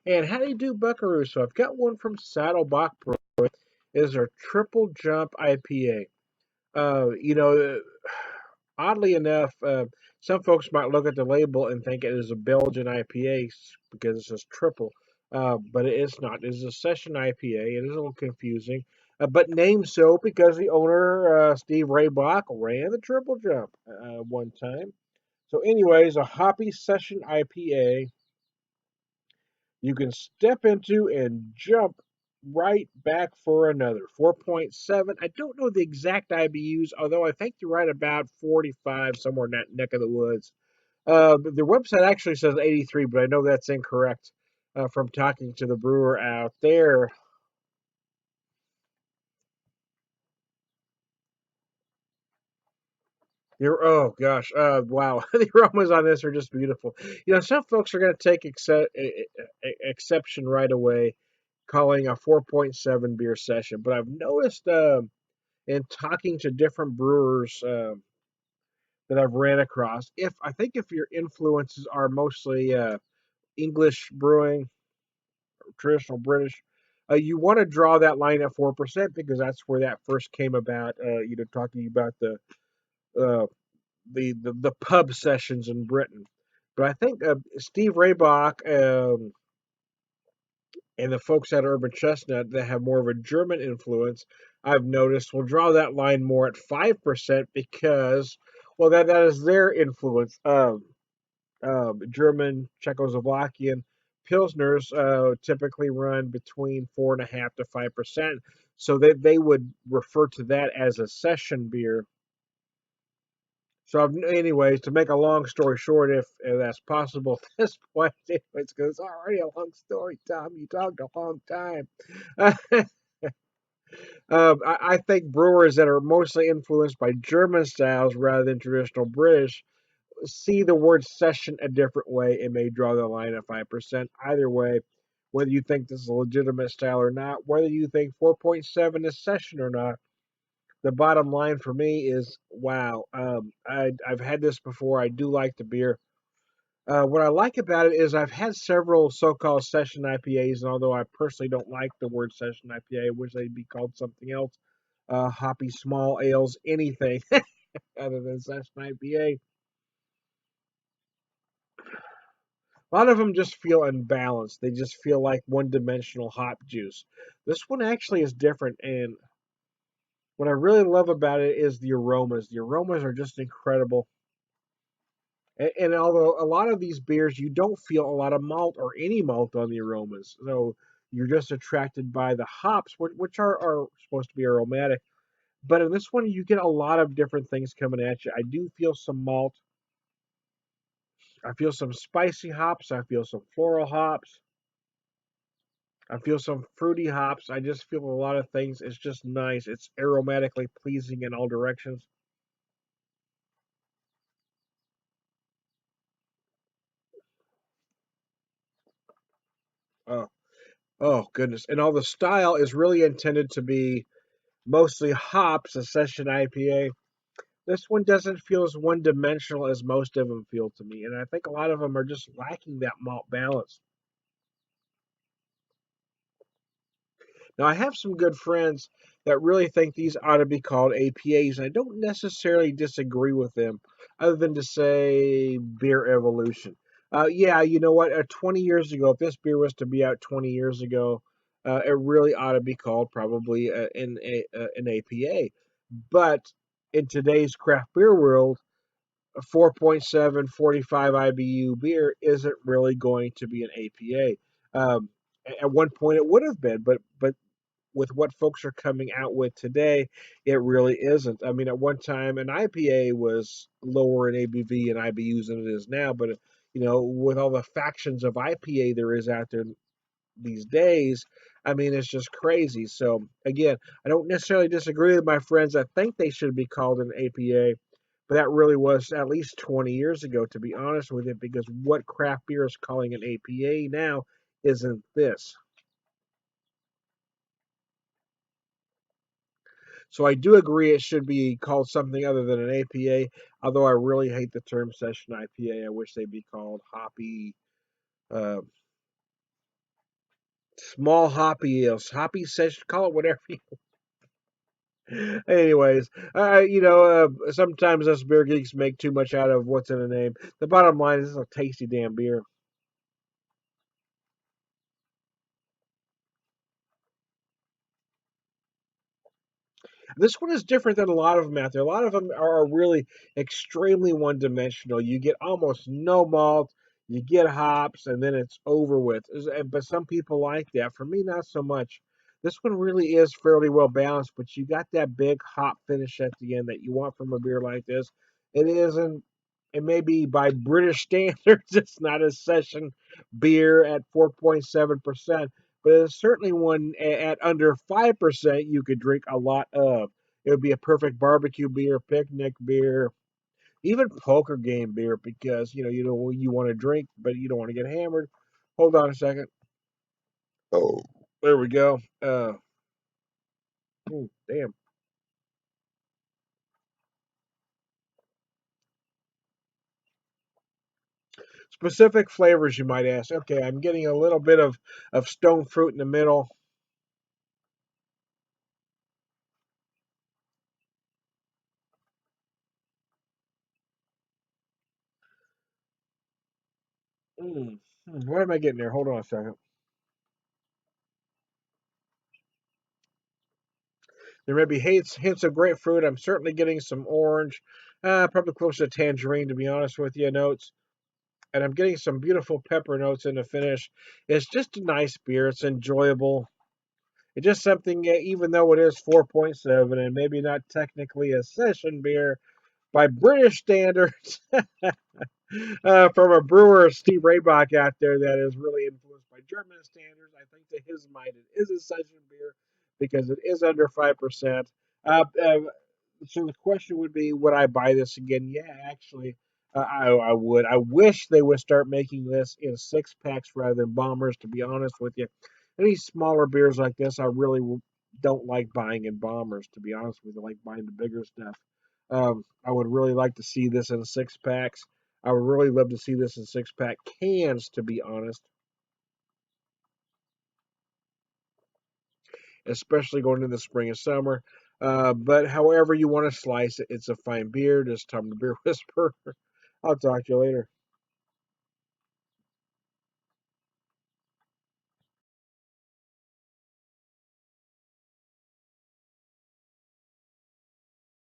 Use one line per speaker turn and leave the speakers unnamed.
And how do you do, Buckaroo? So I've got one from Saddlebock Brew. Is our Triple Jump IPA. You know, oddly enough, some folks might look at the label and think it is a Belgian IPA because it says triple, but it's not. It is a session IPA. It is a little confusing, but named so because the owner, Steve Raybach, ran the Triple Jump one time. So, anyways, a hoppy session IPA you can step into and jump right back for another. 4.7. I don't know the exact IBUs, although I think you're right about 45, somewhere in that neck of the woods. The website actually says 83, but I know that's incorrect from talking to the brewer out there. Oh gosh, wow, the aromas on this are just beautiful. You know, some folks are going to take exception right away, calling a 4.7 beer session, but I've noticed in talking to different brewers that I've ran across, if I think if your influences are mostly English brewing, traditional British, you want to draw that line at 4% because that's where that first came about. Talking about uh, the pub sessions in Britain. But I think Steve Raybach and the folks at Urban Chestnut that have more of a German influence, I've noticed, will draw that line more at 5% because, well, that is their influence. German, Czechoslovakian pilsners typically run between 4.5 to 5%. So they would refer to that as a session beer. So, anyways, to make a long story short, if that's possible at this point, anyways, because it's already a long story, Tom. You talked a long time. I think brewers that are mostly influenced by German styles rather than traditional British see the word session a different way and may draw the line at 5%. Either way, whether you think this is a legitimate style or not, whether you think 4.7 is session or not, the bottom line for me is wow. I've had this before. I do like the beer. What I like about it is I've had several so-called session IPAs, and although I personally don't like the word session IPA, I wish they'd be called something else. Hoppy small ales, anything other than session IPA. A lot of them just feel unbalanced. They just feel like one-dimensional hop juice. This one actually is different, and what I really love about it is the aromas. The aromas are just incredible. And although a lot of these beers, you don't feel a lot of malt or any malt on the aromas, so you're just attracted by the hops, which are supposed to be aromatic. But in this one, you get a lot of different things coming at you. I do feel some malt. I feel some spicy hops. I feel some floral hops. I feel some fruity hops. I just feel a lot of things. It's just nice. It's aromatically pleasing in all directions. Oh, oh goodness! And all the style is really intended to be mostly hops, a session IPA. This one doesn't feel as one dimensional as most of them feel to me, and I think a lot of them are just lacking that malt balance. Now, I have some good friends that really think these ought to be called APAs, and I don't necessarily disagree with them, other than to say beer evolution. Yeah, you know what? 20 years ago, if this beer was to be out 20 years ago, it really ought to be called probably an APA. But in today's craft beer world, a 4.7 45 IBU beer isn't really going to be an APA. At one point, it would have been, but with what folks are coming out with today, it really isn't. I mean, at one time, an IPA was lower in ABV and IBUs than it is now, but with all the factions of IPA there is out there these days, I mean, it's just crazy. So again, I don't necessarily disagree with my friends. I think they should be called an APA, but that really was at least 20 years ago, to be honest with you, because what craft beer is calling an APA now isn't this. So I do agree it should be called something other than an APA, although I really hate the term session IPA. I wish they'd be called hoppy. Uh, Small hoppy ales, hoppy session, call it whatever. Anyways, sometimes us beer geeks make too much out of what's in a name. The bottom line is it's a tasty damn beer. This one is different than a lot of them out there. A lot of them are really extremely one dimensional. You get almost no malt, you get hops, and then it's over with. But some people like that. For me, not so much. This one really is fairly well balanced, but you got that big hop finish at the end that you want from a beer like this. It isn't. It may be by British standards, it's not a session beer at 4.7%, but it's certainly one at under 5% you could drink a lot of. It would be a perfect barbecue beer, picnic beer, even poker game beer because you want to drink but you don't want to get hammered. Hold on a second. Oh, there we go. Damn. Specific flavors, you might ask. Okay, I'm getting a little bit of stone fruit in the middle. Mm. What am I getting there? Hold on a second. There may be hints of grapefruit. I'm certainly getting some orange, probably close to tangerine, to be honest with you, notes. And I'm getting some beautiful pepper notes in the finish. It's just a nice beer. It's enjoyable. It's just something, even though it is 4.7 and maybe not technically a session beer by British standards, from a brewer, Steve Raybach out there, that is really influenced by German standards. I think to his mind, it is a session beer because it is under 5%. So the question would be, would I buy this again? Yeah, actually, I would. I wish they would start making this in six packs rather than bombers. To be honest with you, any smaller beers like this, I really don't like buying in bombers. To be honest with you, I like buying the bigger stuff. I would really like to see this in six packs. I would really love to see this in six pack cans. To be honest, especially going into the spring and summer. But however you want to slice it, it's a fine beer. Just Tom the Beer Whisperer. I'll talk to you later.